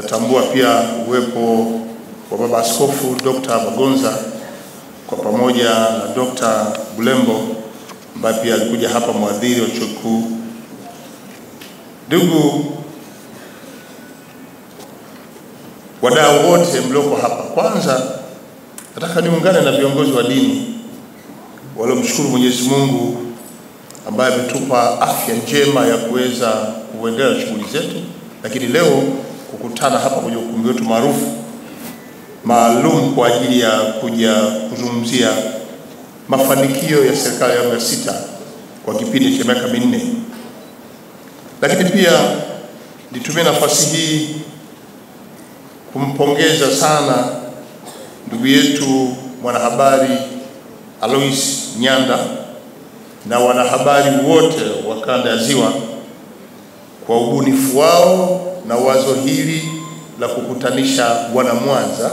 Natambua pia uwepo wa Baba Askofu Dr. Bagonza kwa pamoja na Dr. Bulembo ambaye pia alikuja hapa, mwadhiri wa chuo kikuu. Ndugu wadau wote mlioko hapa, kwanza nataka niungane na viongozi wa dini waliomshukuru Mwenyezi Mungu ambaye ametupa afya njema ya kuweza kuendelea shughuli zetu, lakini leo kukutana hapa kwenye ukumbi wetu maarufu maalum kwa ajili ya kuja kuzungumzia mafanikio ya serikali ya awamu ya 6 kwa kipindi cha miaka 4. Lakini pia nitumie nafasi hii kumpongeza sana ndugu yetu mwanahabari Alois Nyanda na wanahabari wote wa kanda ya Ziwa kwa ubunifu wao na wazo hili la kukutanisha wana Mwanza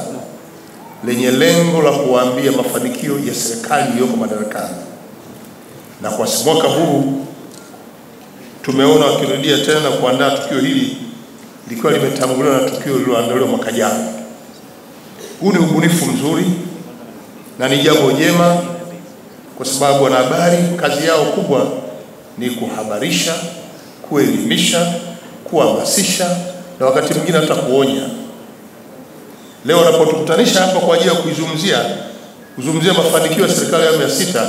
lenye lengo la kuwaambia mafanikio ya serikali iliyoko madarakani. Na kwa mwaka huu tumeona wakirudia tena kuandaa tukio hili likiwa limetanguliwa na tukio lililoandaliwa mwaka jana. Huu ni ubunifu mzuri na ni jambo jema, kwa sababu wanahabari kazi yao kubwa ni kuhabarisha, kuelimisha, kuhamasisha na wakati mwingine hata kuonya. Leo wanapotukutanisha hapa kwa ajili ya kuzungumzia mafanikio ya serikali ya awamu ya 6,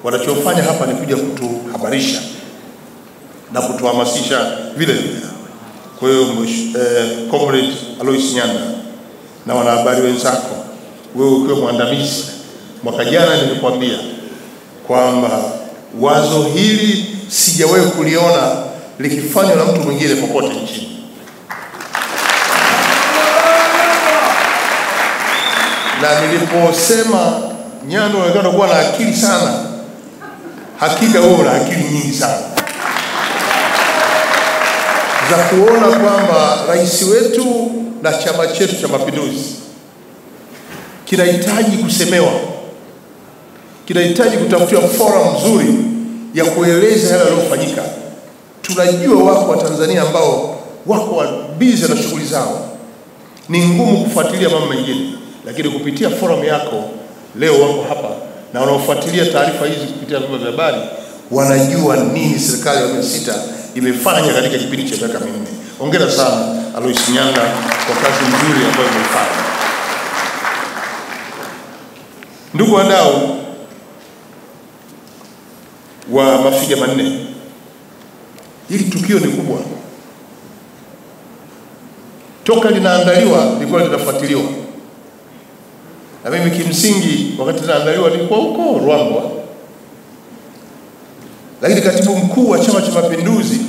wanachofanya hapa ni kuja kutuhabarisha na kutuhamasisha vile vile. Kwa hiyo Comrade Alois Nyanda na wanahabari wenzako, wewe ukiwa mwandamizi, mwaka jana nilikwambia kwamba wazo hili sijawahi kuliona likifanywa na mtu mwingine popote nchini. Na niliposema Nyanda anaonekana kuwa na akili sana, hakika wewe una akili nyingi sana za kuona kwamba rais wetu na chama chetu cha Mapinduzi kinahitaji kusemewa, kinahitaji kutafutiwa forum nzuri ya kueleza yale yanayofanyika. Tunajua wako wa Tanzania ambao wako busy na shughuli zao, ni ngumu kufuatilia mambo mengine, lakini kupitia forum yako leo wako hapa na wanaofuatilia taarifa hizi kupitia vyombo vya habari wanajua nini serikali ya awamu ya 6 imefanya katika kipindi cha miaka 4. Hongera sana Alois Nyanda kwa kazi nzuri ambayo umefanya. Ndugu wadau wa Mafiga Manne, hili tukio ni kubwa. Toka linaandaliwa lilikuwa linafuatiliwa, na mimi kimsingi wakati linaandaliwa nilikuwa huko Ruangwa, lakini katibu mkuu wa Chama cha Mapinduzi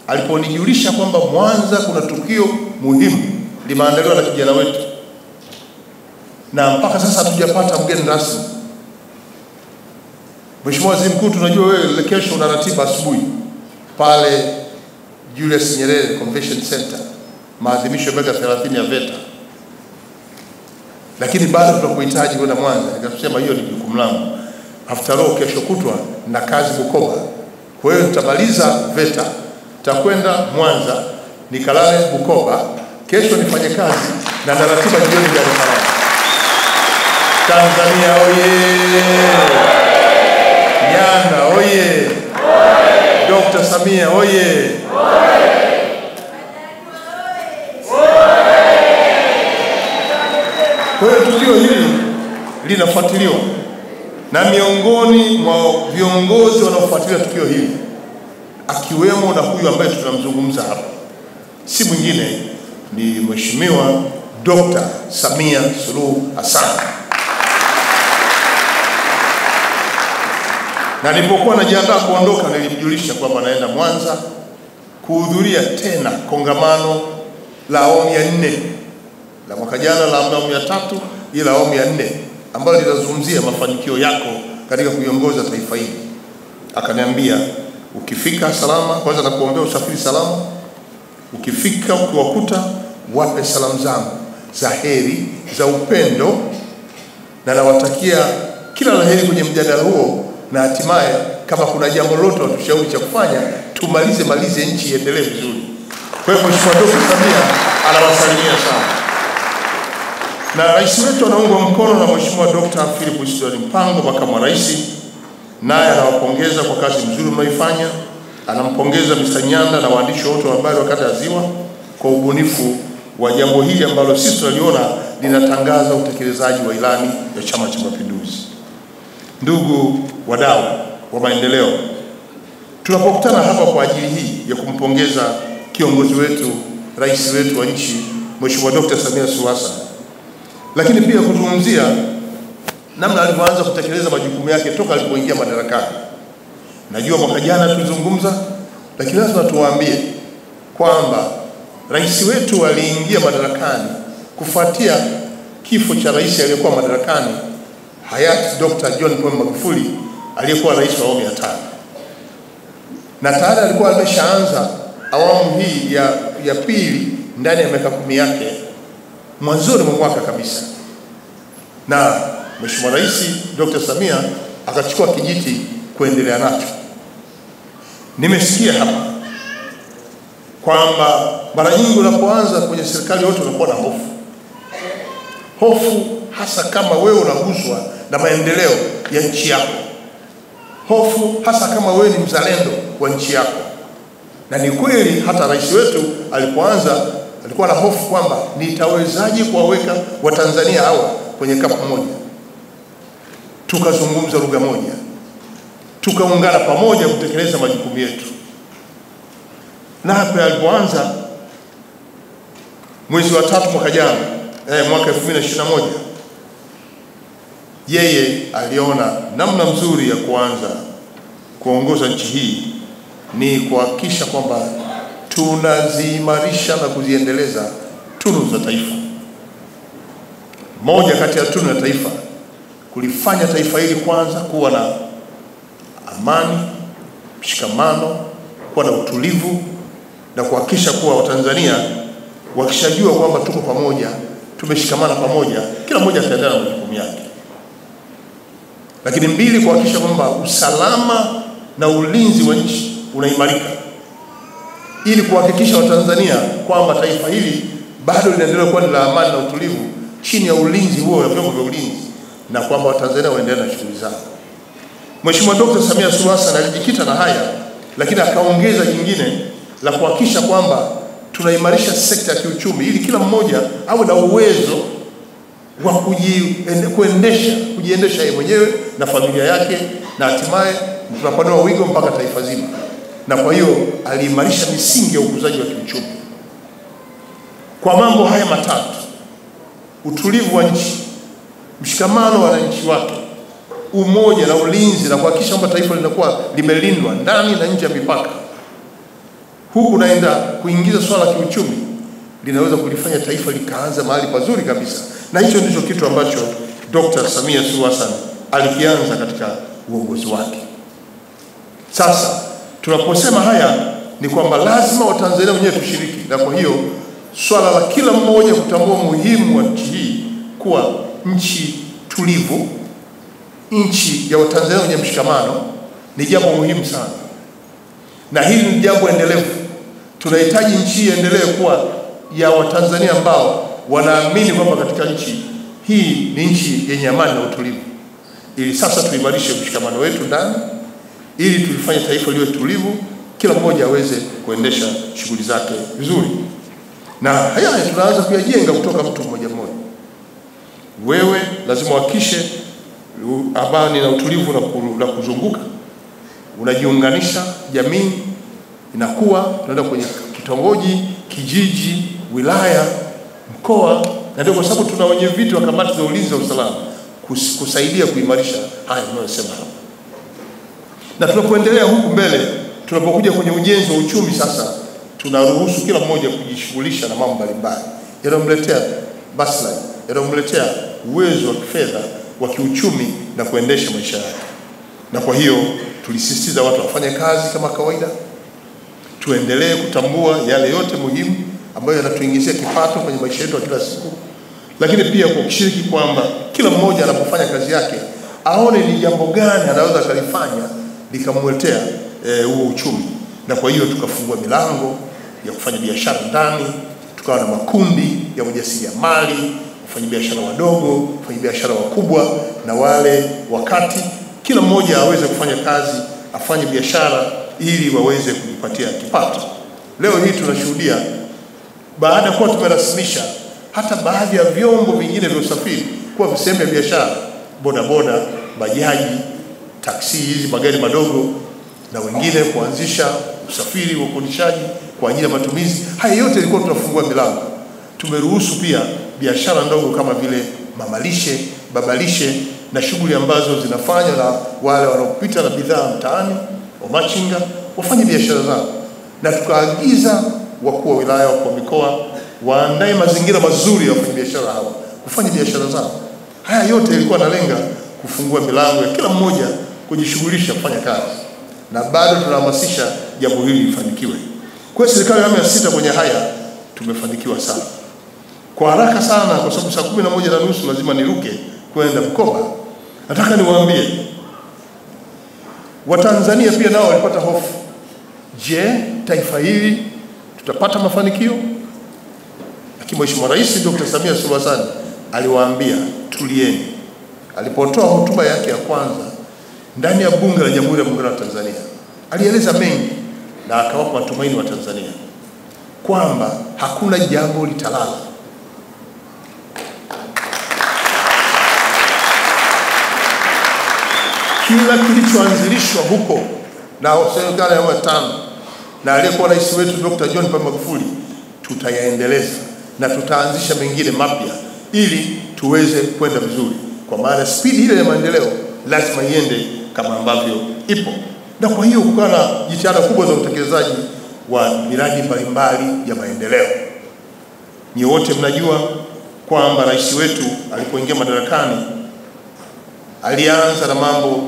aliponijulisha kwamba Mwanza kuna tukio muhimu limeandaliwa na kijana wetu, na mpaka sasa hatujapata mgeni rasmi. Mheshimiwa Waziri Mkuu, tunajua wewe kesho una ratiba asubuhi pale Julius Nyerere Convention Center, maadhimisho ya miaka 30 ya VETA, lakini bado tunakuhitaji kwenda Mwanza. Nikasema hiyo ni jukumu langu. After all, kesho kutwa na kazi Bukoba. Kwa hiyo tutamaliza VETA, tutakwenda Mwanza, nikalale Bukoba, kesho nifanye kazi na ratiba jioni Dar es Salaam. Tanzania oye! Nyanda oye! Dr. Samia oye! Kwa hiyo tukio hili linafuatiliwa, na miongoni mwa viongozi wanaofuatilia tukio hili akiwemo na huyu ambaye tunamzungumza hapa, si mwingine ni Mheshimiwa Dr. Samia Suluhu Hassan. Na nilipokuwa najiandaa kuondoka, nilimjulisha kwamba naenda Mwanza kuhudhuria tena kongamano la awamu ya 4 la mwaka jana, la awamu ya 3, ila awamu ya 4 ambalo linazungumzia mafanikio yako katika kuiongoza taifa hili. Akaniambia ukifika salama, kwanza na kuombea usafiri salama, ukifika ukiwakuta wape salamu zangu za heri, za upendo, na nawatakia kila la heri kwenye mjadala huo, na hatimaye kama kuna jambo lolote watushauri cha kufanya tumalize nchi iendelee vizuri. Kwa hiyo Mheshimiwa Dkt. Samia anawasalimia sana. Na rais wetu anaungwa mkono na Mheshimiwa Dkt. Philip Isdor Mpango, makamu wa rais, naye anawapongeza kwa kazi nzuri mnayoifanya. Anampongeza Mr. Nyanda na waandishi wote wa habari wa kanda ya Ziwa kwa ubunifu wa jambo hili ambalo sisi tunaliona linatangaza utekelezaji wa ilani ya Chama cha Mapinduzi. Ndugu wadau wa maendeleo, tunapokutana hapa kwa ajili hii ya kumpongeza kiongozi wetu, rais wetu wa nchi, Mheshimiwa Dkt. Samia Suluhu Hassan, lakini pia kuzungumzia namna alivyoanza kutekeleza majukumu yake toka alipoingia madarakani. Najua mwaka jana tulizungumza, lakini lazima tuwaambie kwamba rais wetu aliingia madarakani kufuatia kifo cha rais aliyekuwa madarakani hayati Dr. John Pombe Magufuli, aliyekuwa rais wa awamu ya 5. Na tayari alikuwa ameshaanza awamu hii ya pili ndani ya miaka 10 yake mwanzoni mwa mwaka kabisa. Na Mheshimiwa Rais Dr. Samia akachukua kijiti kuendelea nacho. Nimesikia hapa kwamba mara nyingi unapoanza kwenye serikali yote unakuwa na hofu. Hofu hasa kama wewe unaguswa na maendeleo ya nchi yako. Hofu hasa kama wewe ni mzalendo wa nchi yako. Na ni kweli hata rais wetu alipoanza alikuwa na hofu kwamba nitawezaje kuwaweka Watanzania hawa kwenye kapu moja. Tukazungumza lugha moja, tukaungana pamoja kutekeleza majukumu yetu. Na hapa alipoanza mwezi wa 3 mwaka jana, mwaka 2021, yeye aliona namna nzuri ya kuanza kuongoza nchi hii ni kuhakikisha kwamba tunaziimarisha na kuziendeleza tunu za taifa. Moja kati ya tunu za taifa, kulifanya taifa hili kwanza kuwa na amani, mshikamano, kuwa na utulivu, na kuhakikisha kuwa Watanzania wakishajua kwamba tuko pamoja, tumeshikamana pamoja, kila mmoja ataendelea na majukumu yake. Lakini 2, kuhakikisha kwamba usalama na ulinzi wa nchi unaimarika, ili kuhakikisha Watanzania kwamba taifa hili bado linaendelea kuwa ni la amani na utulivu chini ya ulinzi huo wa vyombo vya ulinzi, na kwamba Watanzania waendelee na shughuli zao. Mheshimiwa Dkt. Samia Suluhu Hassan alijikita na haya, lakini akaongeza jingine la kuhakikisha kwamba tunaimarisha sekta ya kiuchumi ili kila mmoja awe na uwezo wa kujiendesha yeye mwenyewe na familia yake, na hatimaye tunapanua wigo mpaka taifa zima. Na kwa hiyo aliimarisha misingi ya ukuzaji wa kiuchumi. Kwa mambo haya matatu: utulivu wa nchi, mshikamano wa wananchi wake, umoja na ulinzi, na kuhakikisha kwamba taifa linakuwa limelindwa ndani na nje ya mipaka, huku naenda kuingiza swala la kiuchumi, linaweza kulifanya taifa likaanza mahali pazuri kabisa. Na hicho ndicho kitu ambacho Dr. Samia Suluhu Hassan alikianza katika uongozi wake. Sasa tunaposema haya ni kwamba lazima Watanzania wenyewe tushiriki, na kwa hiyo swala la kila mmoja kutambua muhimu wa nchi hii kuwa nchi tulivu, nchi ya Watanzania wenye mshikamano ni jambo muhimu sana. Na hili ni jambo endelevu. Tunahitaji nchi hii endelee kuwa ya Watanzania ambao wanaamini kwamba katika nchi hii ni nchi yenye amani na utulivu, ili sasa tuimarishe mshikamano wetu ndani, ili tulifanye taifa liwe tulivu, kila mmoja aweze kuendesha shughuli zake vizuri. Na haya tunaanza kuyajenga kutoka mtu mmoja mmoja. Wewe lazima uhakikishe amani na utulivu na kuzunguka, unajiunganisha, jamii inakuwa, tunaenda kwenye kitongoji, kijiji, wilaya, mkoa, na ndio kwa sababu tuna wenye viti wa kamati za ulinzi na usalama kusaidia kuimarisha haya tunayosema hapa. Na tunapoendelea huku mbele, tunapokuja kwenye ujenzi wa uchumi sasa, tunaruhusu kila mmoja kujishughulisha na mambo mbalimbali yanayomletea maslahi, yanayomletea uwezo wa kifedha, wa kiuchumi na kuendesha maisha yake. Na kwa hiyo tulisisitiza watu wafanye kazi kama kawaida, tuendelee kutambua yale yote muhimu ambayo yanatuingizia kipato kwenye maisha yetu ya kila siku, lakini pia kwa kushiriki kwamba kila mmoja anapofanya kazi yake aone ni jambo gani anaweza kulifanya likamletea huo uchumi. Na kwa hiyo tukafungua milango ya kufanya biashara ndani, tukawa na makundi ya wajasiriamali, wafanyabiashara wadogo, wafanyabiashara wakubwa na wale wakati, kila mmoja aweze kufanya kazi, afanye biashara ili waweze kujipatia kipato. Leo hii tunashuhudia baada ya kuwa tumerasimisha hata baadhi ya vyombo vingine vya usafiri kuwa sehemu ya biashara, bodaboda, bajaji, taksi hizi, magari madogo, na wengine kuanzisha usafiri wa ukodishaji kwa ajili ya matumizi. Haya yote ilikuwa tunafungua milango. Tumeruhusu pia biashara ndogo kama vile mamalishe, babalishe na shughuli ambazo zinafanywa na wale wanaopita na bidhaa mtaani, wamachinga, wafanye biashara zao. Na tukaagiza wakuu wa wilaya, wakuu wa mikoa waandae mazingira mazuri ya wafanyabiashara hawa kufanya biashara zao. Haya yote ilikuwa nalenga kufungua milango ya kila mmoja kujishughulisha kufanya kazi, na bado tunahamasisha jambo hili lifanikiwe. Kwa serikali ya awamu ya 6 kwenye haya tumefanikiwa sana. Kwa haraka sana, kwa sababu saa 11:30 lazima niruke kwenda Bukoba. Nataka niwaambie Watanzania pia nao walipata hofu. Je, taifa hili tutapata mafanikio? Lakini Mheshimiwa Rais Dr. Samia Suluhu Hassan aliwaambia tulieni. Alipotoa hotuba yake ya kwanza ndani ya Bunge la Jamhuri ya Muungano wa Tanzania, alieleza mengi na akawapa matumaini wa Tanzania kwamba hakuna jambo litalala. Kila kilichoanzilishwa huko na serikali ya awamu ya 5 na aliyekuwa rais wetu Dr. John Pombe Magufuli tutayaendeleza na tutaanzisha mengine mapya ili tuweze kwenda vizuri, kwa maana spidi ile ya maendeleo lazima iende kama ambavyo ipo. Na kwa hiyo kukawa na jitihada kubwa za utekelezaji wa miradi mbalimbali ya maendeleo. Ni wote mnajua kwamba rais wetu alipoingia madarakani alianza na mambo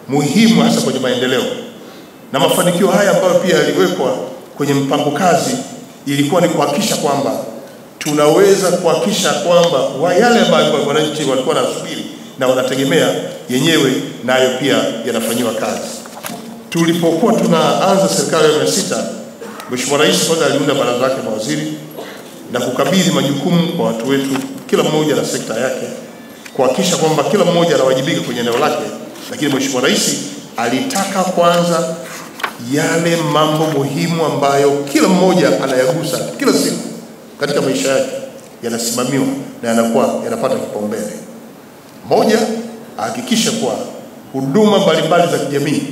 muhimu hasa kwenye maendeleo, na mafanikio haya ambayo pia yaliwekwa kwenye mpango kazi ilikuwa ni kuhakikisha kwamba tunaweza kuhakikisha kwamba yale ambayo wananchi walikuwa wanasubiri na wanategemea yenyewe nayo pia yanafanywa kazi. Tulipokuwa tunaanza serikali ya awamu ya 6, Mheshimiwa Rais kwanza aliunda baraza lake mawaziri na kukabidhi majukumu kwa watu wetu, kila mmoja na sekta yake, kuhakikisha kwamba kila mmoja anawajibika kwenye eneo lake. Lakini Mheshimiwa Rais alitaka kwanza yale mambo muhimu ambayo kila mmoja anayagusa kila siku katika maisha yake yanasimamiwa na yanapata kipaumbele. Moja, ahakikisha kwa huduma mbalimbali za kijamii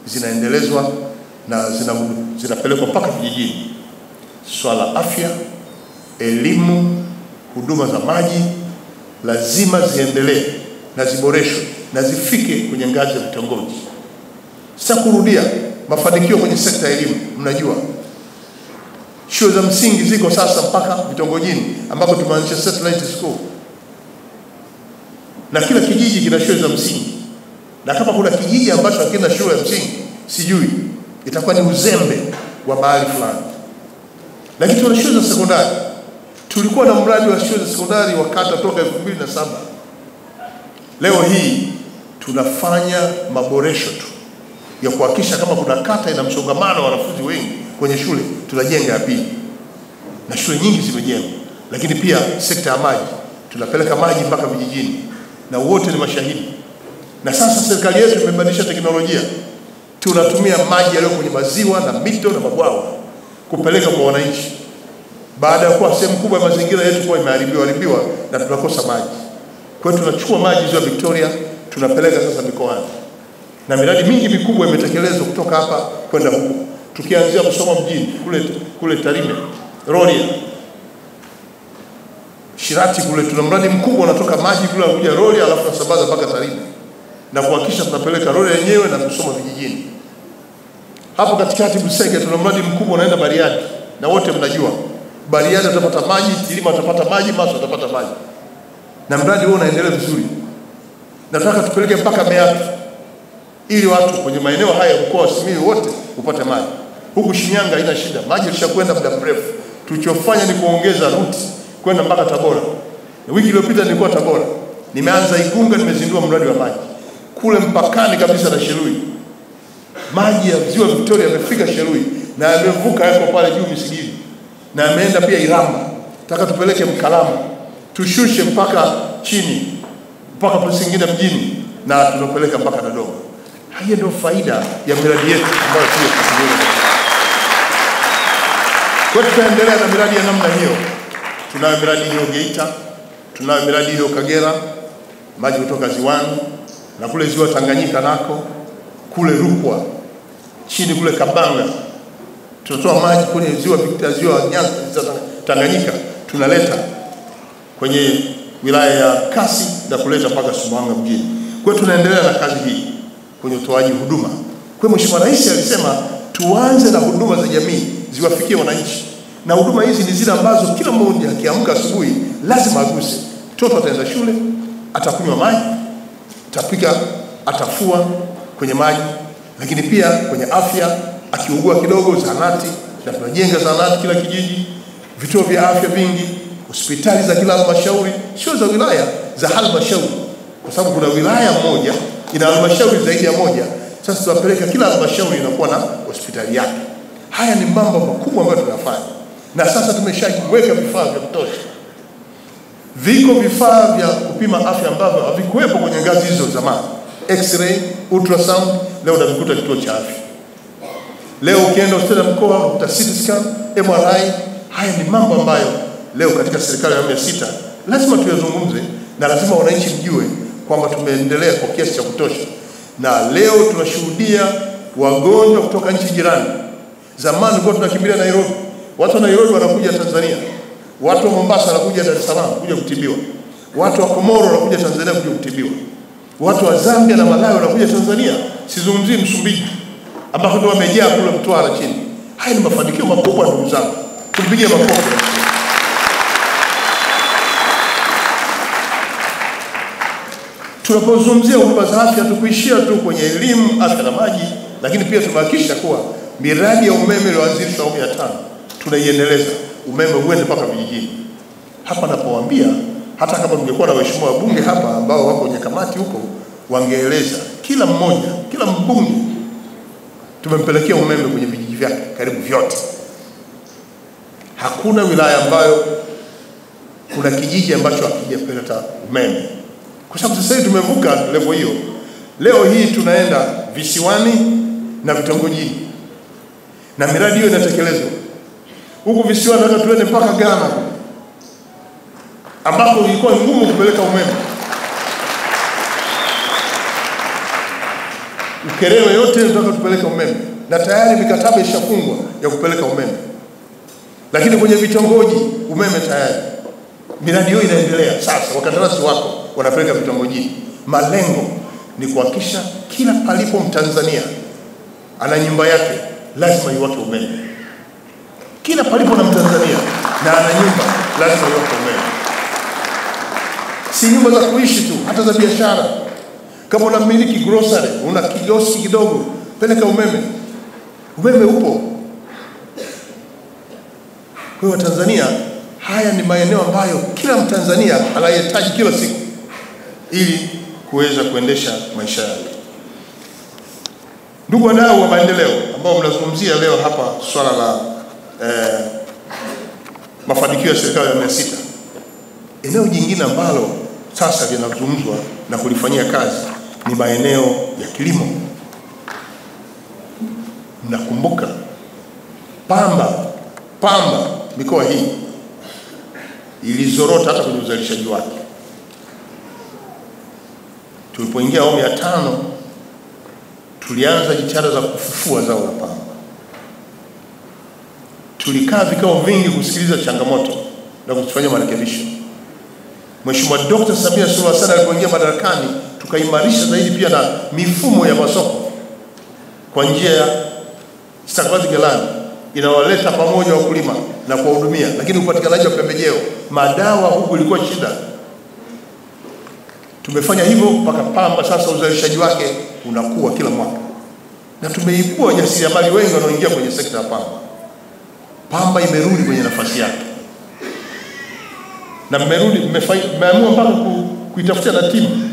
zinaendelezwa na zinapelekwa mpaka vijijini. Swala afya, elimu, huduma za maji lazima ziendelee na ziboreshwe na zifike kwenye ngazi ya vitongoji. Sasa kurudia mafanikio kwenye sekta ya elimu, mnajua shule za msingi ziko sasa mpaka vitongojini ambako tumeanzisha satellite school, na kila kijiji kina shule za msingi. Na kama kuna kijiji ambacho hakina shule ya msingi, sijui itakuwa ni uzembe wa mahali fulani. Lakini tuna shule za sekondari. Tulikuwa na mradi wa shule za sekondari wa kata toka 2007. Leo hii tunafanya maboresho tu ya kuhakikisha kama kuna kata ina msongamano wa wanafunzi wengi kwenye shule, tunajenga ya pili, na shule nyingi zimejengwa. Lakini pia sekta ya maji, tunapeleka maji mpaka vijijini, na wote ni mashahidi. Na sasa serikali yetu imebadilisha teknolojia, tunatumia maji yaliyo kwenye maziwa na mito na mabwawa kupeleka kwa wananchi, baada ya kuwa sehemu kubwa ya mazingira yetu kwa imeharibiwa na tunakosa maji. Kwa hiyo tunachukua maji ziwa Victoria tunapeleka sasa mikoani, na miradi mingi mikubwa imetekelezwa kutoka hapa kwenda huko, tukianzia Musoma mjini kule Tarime, Rorya, Shirati kule tuna mradi mkubwa unatoka maji kule unakuja Rorya alafu tunasambaza mpaka Tarime, na kuhakikisha tunapeleka Rorya yenyewe na Musoma vijijini. Hapo katikati Busega tuna mradi mkubwa unaenda Bariadi, na wote mnajua Bariadi utapata maji, Kilima utapata maji, Maswa utapata maji, na mradi huo unaendelea vizuri. Nataka tupeleke mpaka Meatu ili watu kwenye maeneo haya mkoa wa Simiyu wote upate maji. Huku Shinyanga haina shida, maji ilishakwenda muda mrefu. Tulichofanya ni kuongeza route kwenda mpaka Tabora. Na wiki iliyopita nilikuwa Tabora, nimeanza Igunga, nimezindua mradi wa maji kule mpakani kabisa na Shelui. Maji ya ziwa Victoria yamefika Shelui, na amevuka yako pale juu Misigiri, na ameenda pia Iramba. Nataka tupeleke Mkalama, tushushe mpaka chini mpaka Singida mjini, na tunapeleka mpaka Dodoma. Hiyo ndio faida ya miradi yetu ambayo tunayo. Kwa tutaendelea na miradi ya namna hiyo. Tunayo miradi hiyo Geita, tunayo miradi hiyo Kagera, maji kutoka ziwani, na kule ziwa Tanganyika nako, kule Rukwa, chini kule Kabanga. Tunatoa maji kwenye ziwa Victoria, ziwa Tanganyika, tunaleta kwenye wilaya ya Kasi na kuleta mpaka Sumbawanga mjini. Kwa hiyo tunaendelea na kazi hii kwenye utoaji huduma. Kwa hiyo Mheshimiwa Rais alisema tuanze na huduma za jamii ziwafikie wananchi. Na huduma hizi ni zile ambazo kila mmoja akiamka asubuhi lazima aguse. Mtoto ataenda shule, atakunywa maji, atapika, atafua kwenye maji, lakini pia kwenye afya, akiugua kidogo zahanati, na tunajenga zahanati kila kijiji, vituo vya afya vingi, hospitali za kila halmashauri, sio za wilaya, za halmashauri. Kwa sababu kuna wilaya moja ina halmashauri zaidi ya moja. Sasa tunapeleka kila halmashauri inakuwa na hospitali yake. Haya ni mambo makubwa ambayo tunafanya. Na sasa tumeshaweka vifaa vya kutosha. Viko vifaa vya kupima afya ambavyo havikuwepo kwenye ngazi hizo zamani. X-ray, ultrasound, leo unavikuta kituo cha afya. Leo ukienda hospitali ya mkoa unakuta CT scan, MRI. Haya ni mambo ambayo leo katika serikali ya awamu ya 6 lazima tuyazungumze, na lazima wananchi mjue kwamba tumeendelea kwa kiasi cha kutosha. Na leo tunashuhudia wagonjwa kutoka nchi jirani. Zamani tulikuwa tunakimbilia Nairobi. Watu wa Nairobi wanakuja Tanzania. Watu wa Mombasa wanakuja Dar es Salaam kuja kutibiwa. Watu wa Komoro wanakuja Tanzania kuja kutibiwa. Watu wa Zambia na Malawi wanakuja Tanzania. Sizungumzii Msumbiji ambako ndio wamejaa kule Mtwara chini. Haya ni mafanikio makubwa ndugu zangu. Tupigie makofi. Tunapozungumzia huduma za afya tukuishia tu kwenye elimu, afya na maji, lakini pia tumehakikisha kuwa miradi ya umeme iliyoanzishwa awamu ya 5 tunaiendeleza, umeme uende mpaka vijijini. Hapa napowaambia, hata kama tungekuwa na waheshimiwa wabunge hapa ambao wako kwenye kamati huko, wangeeleza kila mmoja, kila mbunge tumempelekea umeme kwenye vijiji vyake karibu vyote. Hakuna wilaya ambayo kuna kijiji ambacho hakijapata umeme. Kwa sababu sasa hivi tumevuka level hiyo. Leo hii tunaenda visiwani na vitongojini, na miradi hiyo inatekelezwa. Huku visiwani hata tuende mpaka Ghana ambapo ilikuwa ngumu kupeleka umeme. Ukerewe yote tunataka tupeleke umeme, na tayari mikataba ishafungwa ya kupeleka umeme. Lakini kwenye vitongoji umeme tayari. Miradi hiyo inaendelea sasa, wakandarasi wako wanapeleka vitongojini. Malengo ni kuhakikisha kila palipo Mtanzania ana nyumba yake lazima iwake umeme. Kila palipo na Mtanzania na ana nyumba lazima iwake umeme. Si nyumba za kuishi tu, hata za biashara. Kama unamiliki grocery, una kioski kidogo, peleka umeme. Umeme upo. Kwa hiyo Tanzania, haya ni maeneo ambayo kila Mtanzania anahitaji kila siku ili kuweza kuendesha maisha yake. Ndugu wadau wa maendeleo ambao mnazungumzia leo hapa swala la mafanikio ya serikali ya awamu ya 6. Eneo jingine ambalo sasa linazungumzwa na kulifanyia kazi ni maeneo ya kilimo. Mnakumbuka Pamba mikoa hii ilizorota hata kwenye uzalishaji wake. Tulipoingia awamu ya 5 tulianza jitihada za kufufua zao la pamba. Tulikaa vikao vingi kusikiliza changamoto na kufanya marekebisho. Mheshimiwa Dr. Samia Suluhu Hassan alipoingia madarakani, tukaimarisha zaidi pia na mifumo ya masoko kwa njia ya stakabadhi ghalani inawaleta pamoja wakulima na kuwahudumia. Lakini upatikanaji wa pembejeo, madawa huku ilikuwa shida. Tumefanya hivyo mpaka pamba sasa uzalishaji wake unakuwa kila mwaka. Na tumeibua wajasiriamali wengi wanaoingia kwenye sekta ya pamba. Pamba imerudi kwenye nafasi yake. Na mmeamua mpaka kuitafutia na timu.